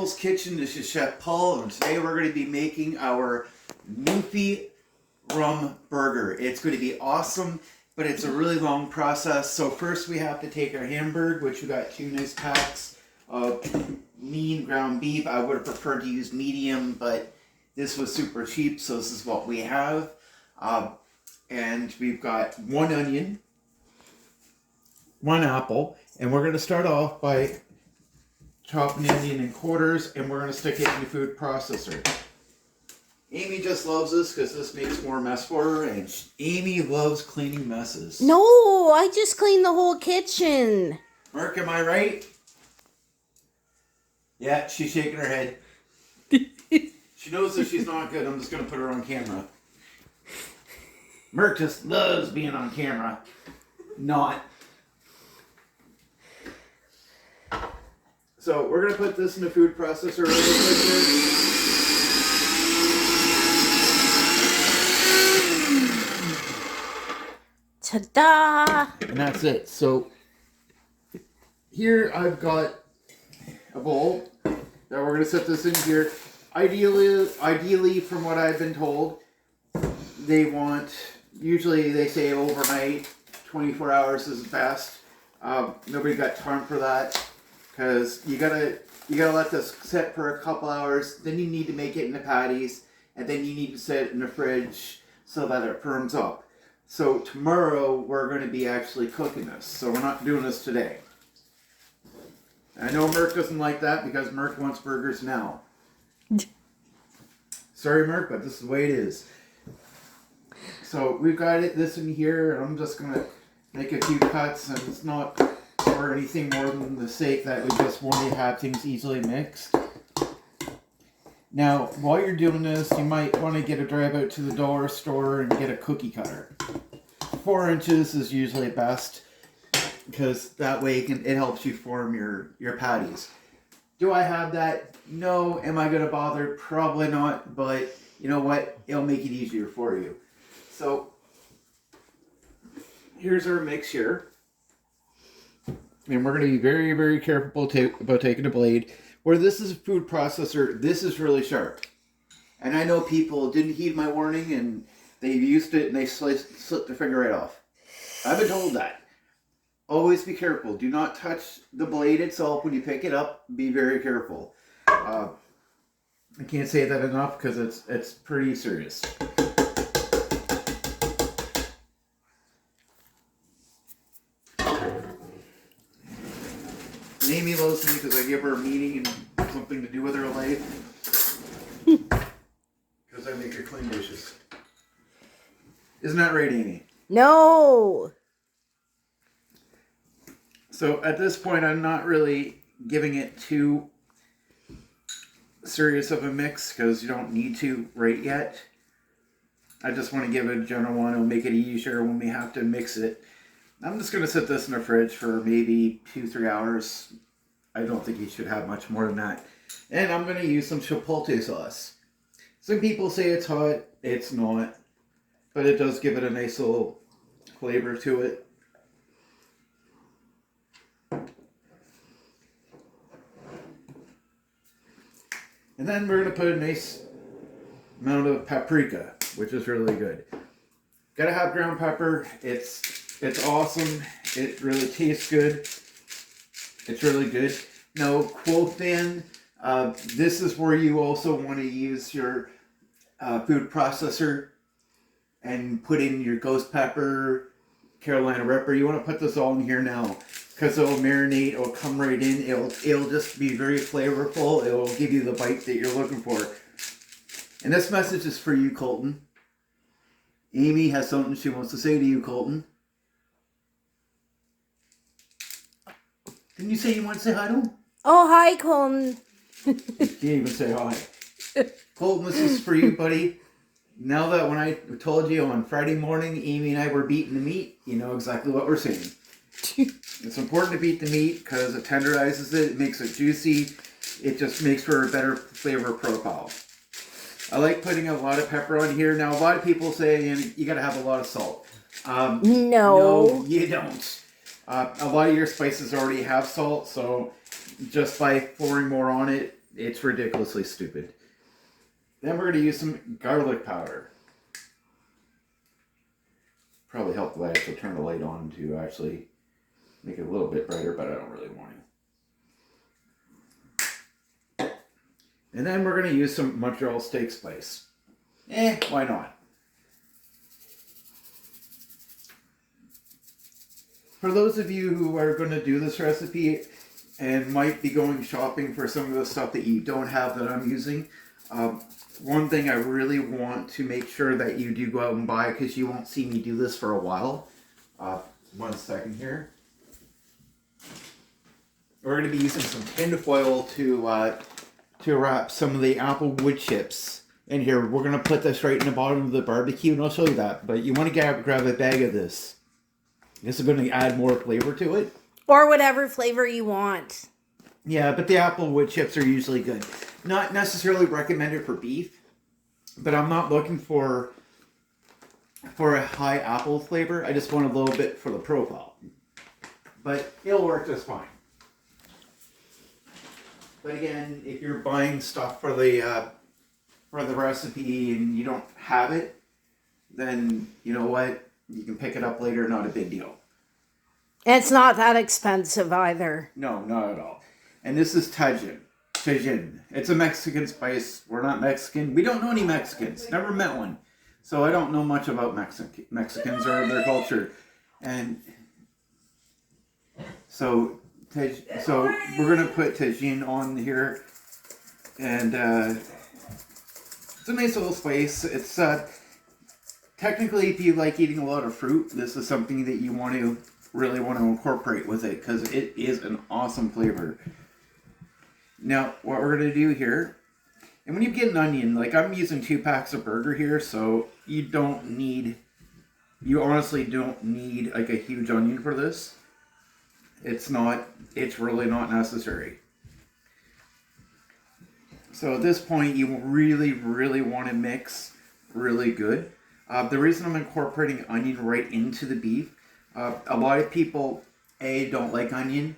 Paul's Kitchen. This is Chef Paul, and today we're going to be making our Newfi Rum Burger. It's going to be awesome, but it's a really long process. So first we have to take our hamburger, which we got 2 nice packs of lean ground beef. I would have preferred to use medium, but this was super cheap, so this is what we have. And we've got 1 onion, 1 apple, and we're going to start off by chopping the onion in quarters, and we're going to stick it in the food processor. Amy just loves this because this makes more mess for her, and Amy loves cleaning messes. No, I just cleaned the whole kitchen. Mark, am I right? Yeah, she's shaking her head. She knows that she's not good. I'm just going to put her on camera. Merc just loves being on camera. Not. So we're going to put this in the food processor really quick. Ta-da! And that's it. So here I've got a bowl that we're going to set this in here. Ideally, from what I've been told, usually they say overnight, 24 hours is best. Nobody got time for that. Because you gotta let this sit for a couple hours, then you need to make it into patties, and then you need to set it in the fridge so that it firms up. So tomorrow we're going to be actually cooking this, so we're not doing this today. I know Merc doesn't like that because Merc wants burgers now. Sorry Merc, but this is the way it is. So we've got this in here, and I'm just going to make a few cuts, and it's not for anything more than the sake that we just want to have things easily mixed. Now, while you're doing this, you might want to drive out to the dollar store and get a cookie cutter. 4 inches is usually best, because that way it helps you form your patties. Do I have that? No. Am I going to bother? Probably not, but you know what? It'll make it easier for you. So, here's our mix here. And we're going to be very, very careful about taking a blade. Where this is a food processor, this is really sharp. And I know people didn't heed my warning and they used it and they slipped their finger right off. I've been told that. Always be careful. Do not touch the blade itself when you pick it up. Be very careful. I can't say that enough because it's pretty serious. Amy loves me because I give her a meeting and something to do with her life. Because I make her clean dishes. Isn't that right, Amy? No! So at this point, I'm not really giving it too serious of a mix because you don't need to right yet. I just want to give it a general one. It'll make it easier when we have to mix it. I'm just going to set this in the fridge for maybe 2-3 hours. I don't think you should have much more than that. And I'm going to use some chipotle sauce. Some people say it's hot. It's not. But it does give it a nice little flavor to it. And then we're going to put a nice amount of paprika, which is really good. Gotta have ground pepper. It's awesome. It really tastes good. It's really good. Now, quote then, this is where you also want to use your food processor and put in your ghost pepper, Carolina Reaper. You want to put this all in here now because it'll marinate. It'll come right in. It'll just be very flavorful. It'll give you the bite that you're looking for. And this message is for you, Colton. Amy has something she wants to say to you, Colton. Didn't you say you want to say hi to him? Oh, hi, Colton. You can't even say hi. Colton, this is for you, buddy. Now that when I told you on Friday morning, Amy and I were beating the meat, you know exactly what we're saying. It's important to beat the meat because it tenderizes it, it makes it juicy, it just makes for a better flavor profile. I like putting a lot of pepper on here. Now, a lot of people say you got to have a lot of salt. No, you don't. A lot of your spices already have salt, so just by pouring more on it, It's ridiculously stupid. Then we're going to use some garlic powder. Probably help the light to turn the light on to actually make it a little bit brighter, but I don't really want to. And then we're going to use some Montreal steak spice. Why not? For those of you who are going to do this recipe and might be going shopping for some of the stuff that you don't have that I'm using, one thing I really want to make sure that you do go out and buy, because you won't see me do this for a while. 1 second here. We're going to be using some tin foil to wrap some of the apple wood chips in here. We're going to put this right in the bottom of the barbecue, and I'll show you that. But you want to grab a bag of this. This is going to add more flavor to it. Or whatever flavor you want. Yeah, but the apple wood chips are usually good. Not necessarily recommended for beef, but I'm not looking for a high apple flavor. I just want a little bit for the profile. But it'll work just fine. But again, if you're buying stuff for the recipe and you don't have it, then you know what? You can pick it up later, not a big deal. It's not that expensive either. No, not at all. And this is Tajin. It's a Mexican spice. We're not Mexican. We don't know any Mexicans. Never met one. So I don't know much about Mexicans or their culture. And so we're going to put Tajin on here. And it's a nice little spice. It's technically, if you like eating a lot of fruit, this is something that you really want to incorporate with it, because it is an awesome flavor. Now, what we're going to do here, and when you get an onion, like I'm using 2 packs of burger here, so you honestly don't need like a huge onion for this. It's really not necessary. So at this point, you really, really want to mix really good. The reason I'm incorporating onion right into the beef, a lot of people, don't like onion,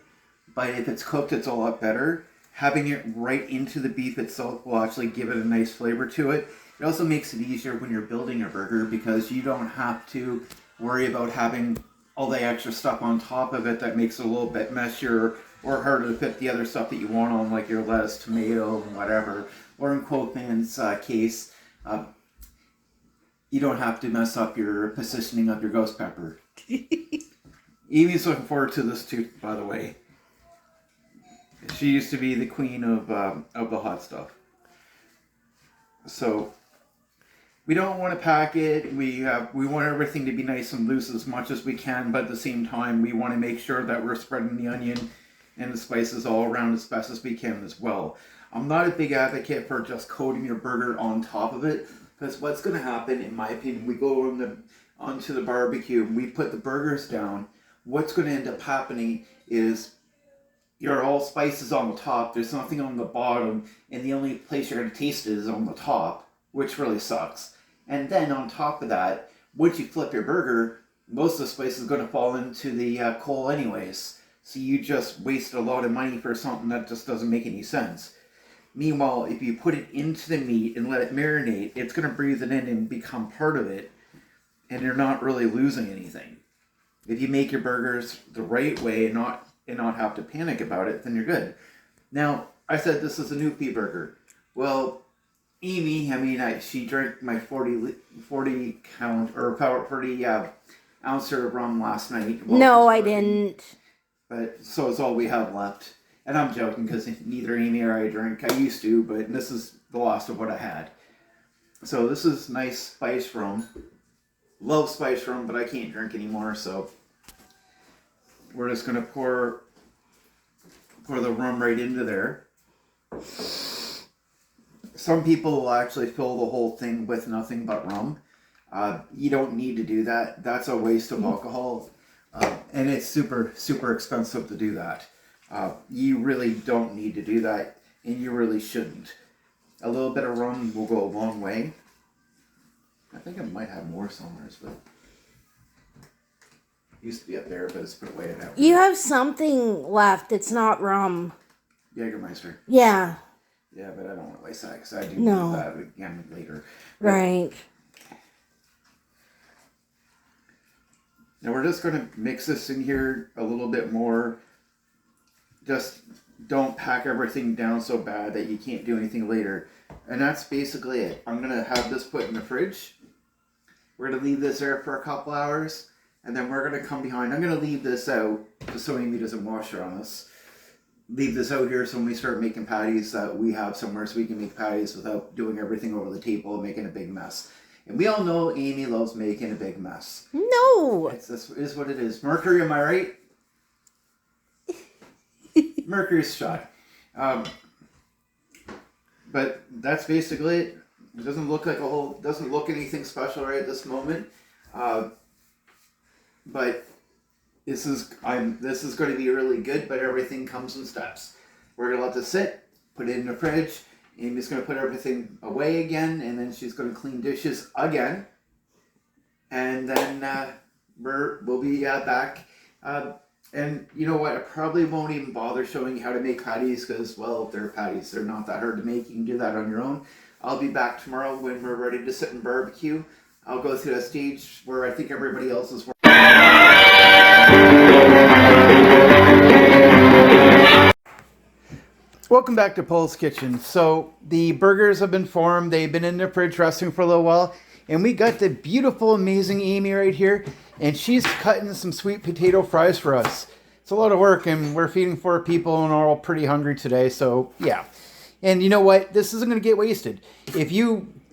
but if it's cooked, it's a lot better. Having it right into the beef itself will actually give it a nice flavor to it. It also makes it easier when you're building a burger, because you don't have to worry about having all the extra stuff on top of it that makes it a little bit messier or harder to fit the other stuff that you want on, like your lettuce, tomato, and whatever. Or in Quoteman's case, you don't have to mess up your positioning of your ghost pepper. Evie's looking forward to this too, by the way. She used to be the queen of the hot stuff. So we don't want to pack it. We want everything to be nice and loose as much as we can, but at the same time, we want to make sure that we're spreading the onion and the spices all around as best as we can as well. I'm not a big advocate for just coating your burger on top of it, because what's going to happen, in my opinion, we go onto the barbecue and we put the burgers down. What's going to end up happening is you're all spices on the top. There's nothing on the bottom, and the only place you're going to taste it is on the top, which really sucks. And then on top of that, once you flip your burger, most of the spice is going to fall into the coal anyways. So you just wasted a lot of money for something that just doesn't make any sense. Meanwhile, if you put it into the meat and let it marinate, it's going to breathe it in and become part of it, and you're not really losing anything. If you make your burgers the right way and not have to panic about it, then you're good. Now, I said this is a Newfi burger. Well, Amy, she drank my 40 count or 40 ounce of rum last night. No, I didn't. But so it's all we have left. And I'm joking, because neither Amy or I drink. I used to, but this is the last of what I had. So this is nice spice rum. Love spice rum, but I can't drink anymore, so we're just going to pour the rum right into there. Some people will actually fill the whole thing with nothing but rum. You don't need to do that. That's a waste of alcohol. And it's super, super expensive to do that. You really don't need to do that, and you really shouldn't. A little bit of rum will go a long way. I think I might have more somewhere, but it used to be up there, but it's put away now. You have something left. It's not rum. Jägermeister. Yeah. Yeah, but I don't want to waste that because I do No. that again later. Right. Now we're just going to mix this in here a little bit more. Just don't pack everything down so bad that you can't do anything later. And that's basically it. I'm going to have this put in the fridge. We're going to leave this there for a couple hours. And then we're going to come behind. I'm going to leave this out just so Amy doesn't wash it on us. Leave this out here so when we start making patties that we have somewhere so we can make patties without doing everything over the table and making a big mess. And we all know Amy loves making a big mess. No. This is what it is. Mercury, am I right? Mercury's shot. But that's basically it. It doesn't look like doesn't look anything special right at this moment. But this is going to be really good, but everything comes in steps. We're going to let this sit, put it in the fridge. Amy's going to put everything away again, and then she's going to clean dishes again. And then we'll be back. And you know what? I probably won't even bother showing you how to make patties because, well, they're patties. They're not that hard to make. You can do that on your own. I'll be back tomorrow when we're ready to sit and barbecue. I'll go through that stage where I think everybody else is. Welcome back to Paul's Kitchen. So the burgers have been formed. They've been in the fridge resting for a little while. And we got the beautiful, amazing Amy right here. And she's cutting some sweet potato fries for us. It's a lot of work and we're feeding 4 people and are all pretty hungry today. So yeah. And you know what? This isn't going to get wasted.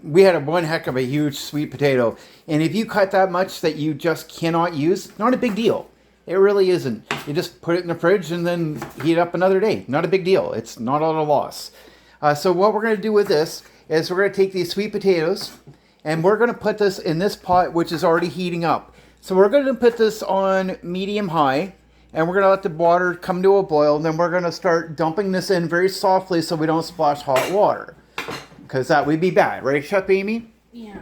We had one heck of a huge sweet potato. And if you cut that much that you just cannot use, not a big deal. It really isn't. You just put it in the fridge and then heat it up another day. Not a big deal. It's not at a loss. So what we're going to do with this is we're going to take these sweet potatoes and we're going to put this in this pot which is already heating up. So we're going to put this on medium high and we're going to let the water come to a boil. And then we're going to start dumping this in very softly so we don't splash hot water. Because that would be bad. Right, Chef Amy? Yeah.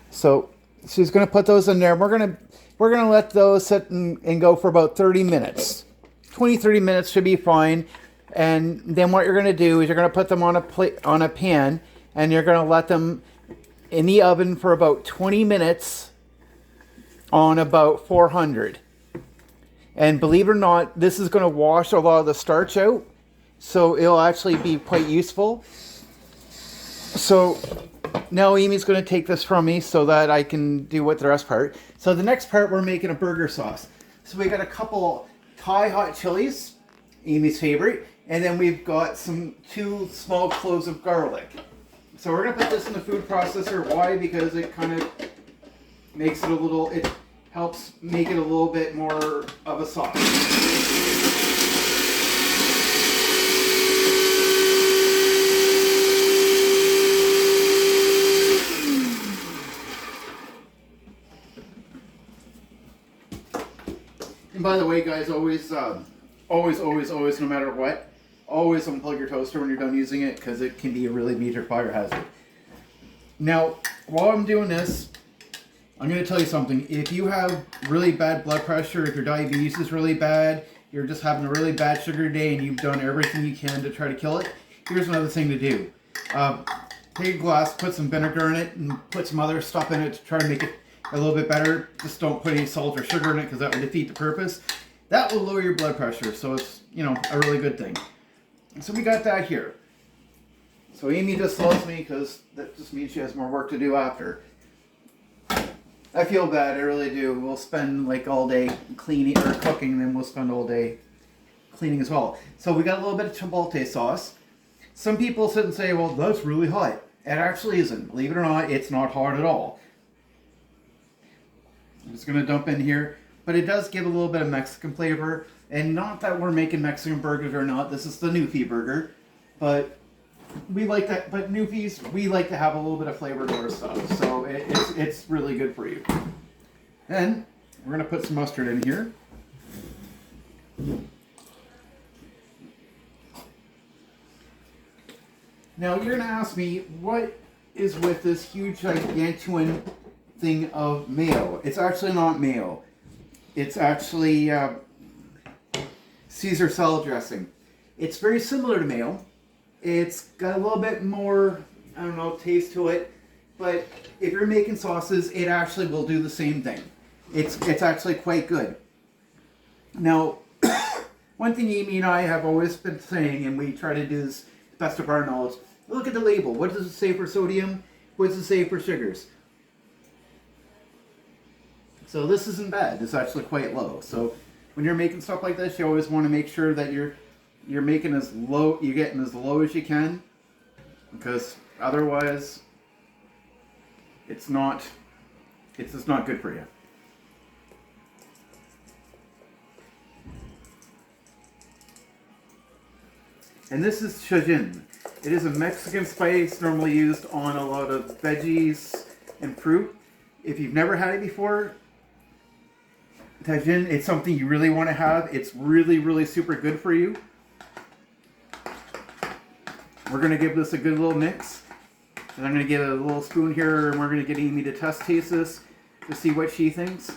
So she's going to put those in there. We're going to let those sit and go for about 30 minutes. 20-30 minutes should be fine. And then what you're going to do is you're going to put them on a pan and you're going to let them in the oven for about 20 minutes on about 400. And believe it or not, this is going to wash a lot of the starch out. So it'll actually be quite useful. So now Amy's going to take this from me so that I can do with the rest part. So the next part, we're making a burger sauce. So we got a couple Thai hot chilies, Amy's favorite, and then we've got 2 small cloves of garlic. So we're going to put this in the food processor. Why? Because it kind of makes it helps make it a little bit more of a sauce. And by the way, guys, always, no matter what, always unplug your toaster when you're done using it because it can be a really major fire hazard. Now, while I'm doing this, I'm going to tell you something. If you have really bad blood pressure, if your diabetes is really bad, you're just having a really bad sugar day and you've done everything you can to try to kill it, here's another thing to do. Take a glass, put some vinegar in it, and put some other stuff in it to try to make it a little bit better. Just don't put any salt or sugar in it because that would defeat the purpose. That will lower your blood pressure, so it's, a really good thing. So we got that here. So Amy just loves me because that just means she has more work to do after. I feel bad, I really do. We'll spend like all day cleaning or cooking, and then we'll spend all day cleaning as well. So we got a little bit of chipotle sauce. Some people sit and say, well, that's really hot. It actually isn't. Believe it or not, it's not hot at all. I'm just going to dump in here. But it does give a little bit of Mexican flavor. And not that we're making Mexican burgers or not. This is the Newfi burger. But we like that. But Newfi's, we like to have a little bit of flavor to our stuff. So it's really good for you. Then we're going to put some mustard in here. Now you're going to ask me, what is with this huge gigantuan thing of mayo? It's actually not mayo. It's actually Caesar salad dressing. It's very similar to mayo, It's got a little bit more, I don't know, taste to it. But if you're making sauces, it actually will do the same thing. It's actually quite good. Now, one thing Amy and I have always been saying, and we try to do this best of our knowledge, look at the label. What does it say for sodium? What does it say for sugars? So this isn't bad. It's actually quite low. So when you're making stuff like this, you always want to make sure that you're making as low, you're getting as low as you can, because otherwise it's just not good for you. And this is Cajun. It is a Mexican spice normally used on a lot of veggies and fruit. If you've never had it before, Cajun, it's something you really want to have. It's really, really super good for you. We're going to give this a good little mix. And I'm going to get a little spoon here, and we're going to get Amy to taste this to see what she thinks.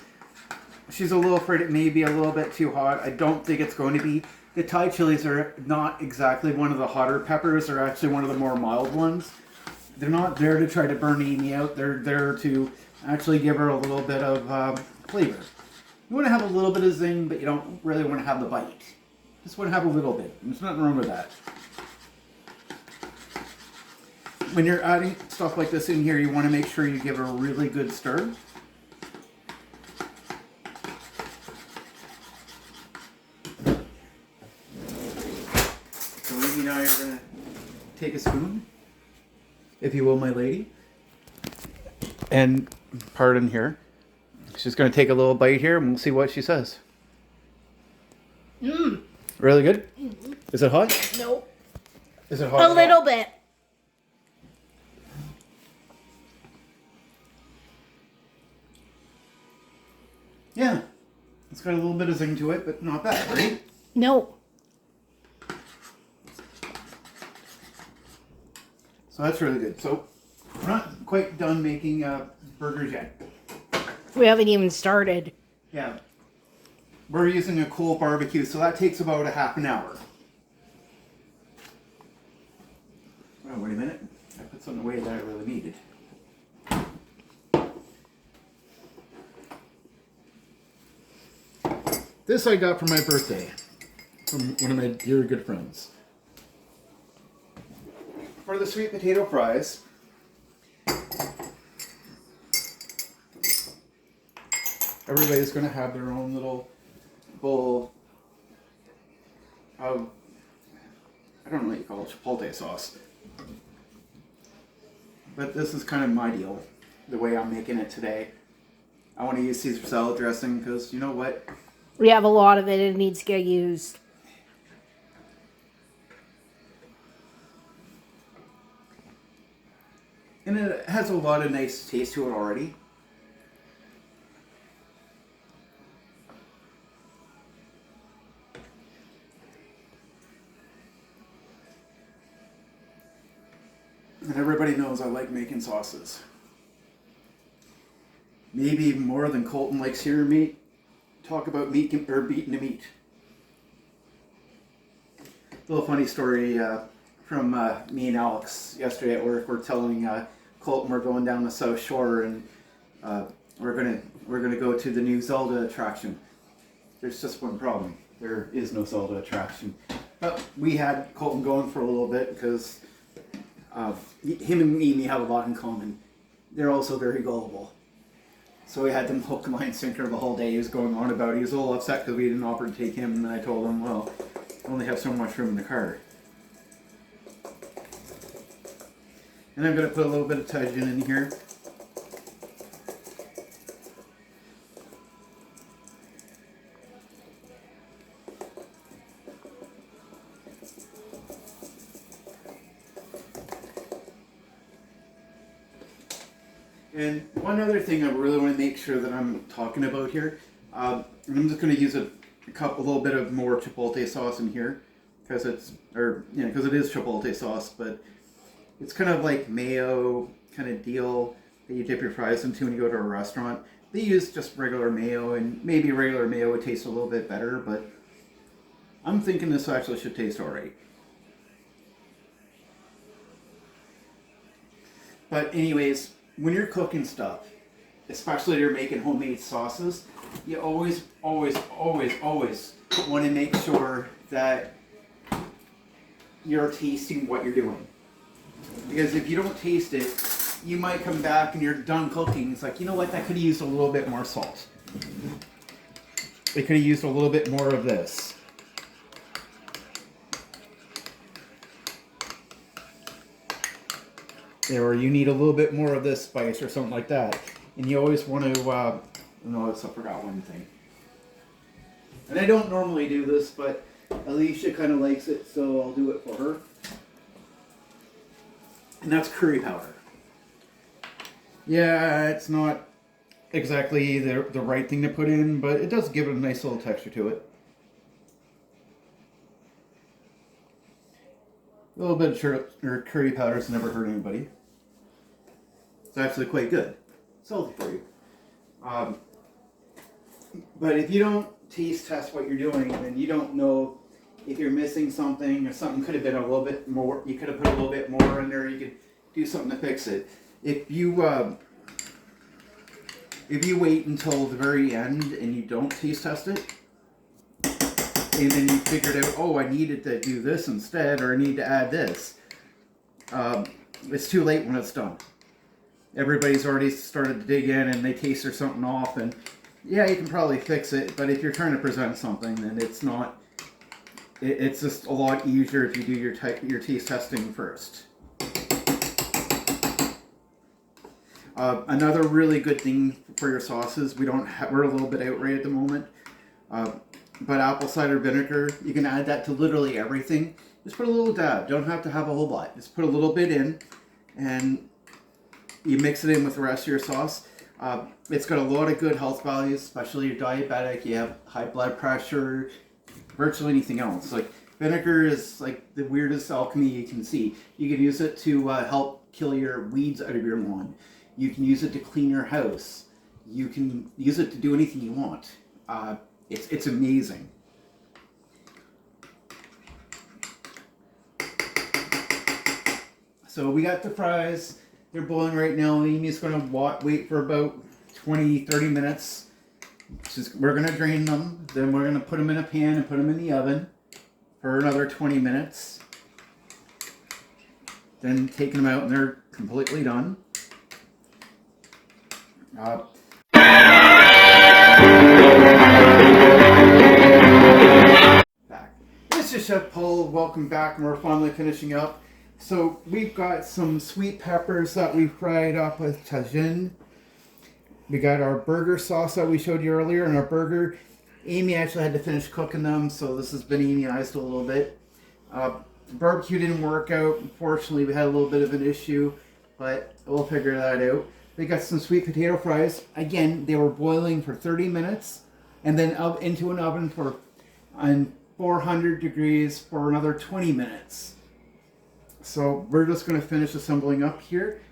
She's a little afraid it may be a little bit too hot. I don't think it's going to be. The Thai chilies are not exactly one of the hotter peppers. They're actually one of the more mild ones. They're not there to try to burn Amy out. They're there to actually give her a little bit of flavor. You want to have a little bit of zing, but you don't really want to have the bite. Just want to have a little bit. There's nothing wrong with that. When you're adding stuff like this in here, you want to make sure you give a really good stir. So Amy and I are going to take a spoon, if you will, my lady. And pardon here. She's going to take a little bite here, and we'll see what she says. Mmm. Really good? Mm-hmm. Is it hot? Nope. Is it hot? A little bit. Yeah. It's got a little bit of zing to it, but not bad, right? Nope. So that's really good. So we're not quite done making burgers yet. We haven't even started. Yeah. We're using a coal barbecue, so that takes about a half an hour. Oh, wait a minute. I put something away that I really needed. This I got for my birthday from one of my dear good friends. For the sweet potato fries, everybody's going to have their own little bowl of, I don't know what you call it, chipotle sauce. But this is kind of my deal, the way I'm making it today. I want to use Caesar salad dressing because, you know what? We have a lot of it. It needs to get used. And it has a lot of nice taste to it already. And everybody knows I like making sauces. Maybe even more than Colton likes hearing me talk about meat or beating the meat. Little funny story from me and Alex yesterday at work. We're telling Colton we're going down the South Shore and we're gonna go to the new Zelda attraction. There's just one problem. There is no Zelda attraction. But we had Colton going for a little bit because him and Amy have a lot in common. They're also very gullible. So we had them hook, line, sinker the whole day. He was going on about it. He was a little upset because we didn't offer to take him, and I told him, well, I only have so much room in the car. And I'm going to put a little bit of Tajin in here. And one other thing I really want to make sure that I'm talking about here, and I'm just going to use a little bit of more chipotle sauce in here, because it is chipotle sauce, but it's kind of like mayo kind of deal that you dip your fries into when you go to a restaurant. They use just regular mayo, and maybe regular mayo would taste a little bit better, but I'm thinking this actually should taste alright. But anyways, when you're cooking stuff, especially if you're making homemade sauces, you always want to make sure that you're tasting what you're doing. Because if you don't taste it, you might come back and you're done cooking. It's like, you know what, that could have used a little bit more salt. It could have used a little bit more of this. Or you need a little bit more of this spice or something like that. And you always want to, notice I forgot one thing. And I don't normally do this, but Alicia kind of likes it, so I'll do it for her. And that's curry powder. Yeah, it's not exactly the right thing to put in, but it does give it a nice little texture to it. A little bit of curry powder has never hurt anybody. It's actually quite good. It's healthy for you. But if you don't taste test what you're doing, then you don't know if you're missing something, or something could have been a little bit more. You could have put a little bit more in there. You could do something to fix it. If you wait until the very end and you don't taste test it, and then you figured out, oh, I needed to do this instead, or I need to add this, it's too late when it's done. Everybody's already started to dig in and they taste there's something off, and yeah, you can probably fix it, but if you're trying to present something, then it's not. It's just a lot easier if you do your taste testing first. Another really good thing for your sauces, we're a little bit out right at the moment, but apple cider vinegar, you can add that to literally everything. Just put a little dab, don't have to have a whole lot. Just put a little bit in, and you mix it in with the rest of your sauce. It's got a lot of good health values, especially if you're diabetic, you have high blood pressure, virtually anything else. Like, vinegar is like the weirdest alchemy you can see. You can use it to help kill your weeds out of your lawn. You can use it to clean your house. You can use it to do anything you want. It's amazing. So we got the fries. They're boiling right now. Amy's going to wait for about 20-30 minutes. We're going to drain them. Then we're going to put them in a pan and put them in the oven for another 20 minutes. Then taking them out and they're completely done. Back. This is Chef Paul. Welcome back, and we're finally finishing up. So we've got some sweet peppers that we fried up with tagine. We got our burger sauce that we showed you earlier, and our burger. Amy actually had to finish cooking them, so this has been Amy-ized a little bit. Barbecue didn't work out. Unfortunately, we had a little bit of an issue, but we'll figure that out. We got some sweet potato fries. Again, they were boiling for 30 minutes, and then up into an oven on 400 degrees for another 20 minutes. So we're just going to finish assembling up here.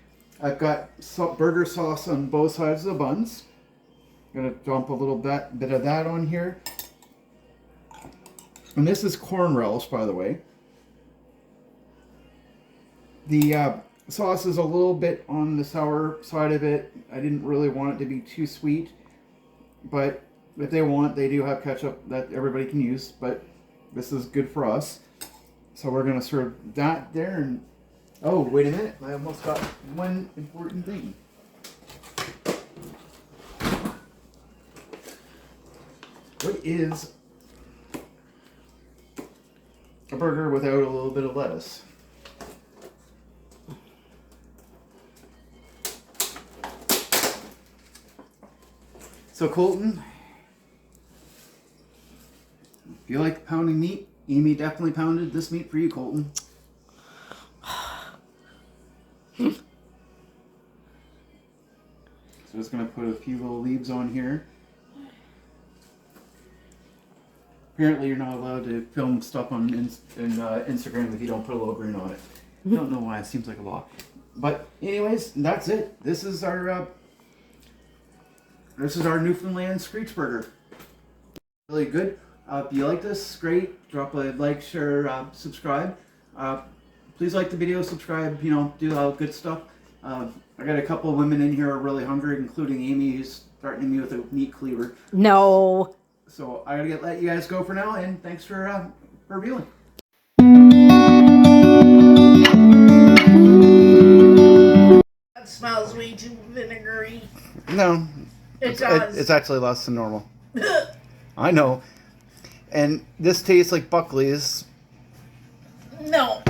I've got burger sauce on both sides of the buns. I'm going to dump a little bit of that on here. And this is corn relish, by the way. The sauce is a little bit on the sour side of it. I didn't really want it to be too sweet, but if they want, they do have ketchup that everybody can use, but this is good for us. So we're going to serve that there, and oh, wait a minute, I almost got one important thing. What is a burger without a little bit of lettuce? So Colton, if you like pounding meat, Amy definitely pounded this meat for you, Colton. So just going to put a few little leaves on here. Apparently you're not allowed to film stuff on Instagram if you don't put a little green on it. I don't know why, it seems like a law. But anyways, that's it. This is our Newfoundland Screech Burger. Really good. If you like this, great. Drop a like, share, subscribe. Please like the video, subscribe, do all good stuff. I got a couple of women in here who are really hungry, including Amy, who's threatening me with a meat cleaver. No. So I gotta let you guys go for now, and thanks for viewing. That smells way too vinegary. No, It does. it's actually less than normal. I know. And this tastes like Buckley's. No.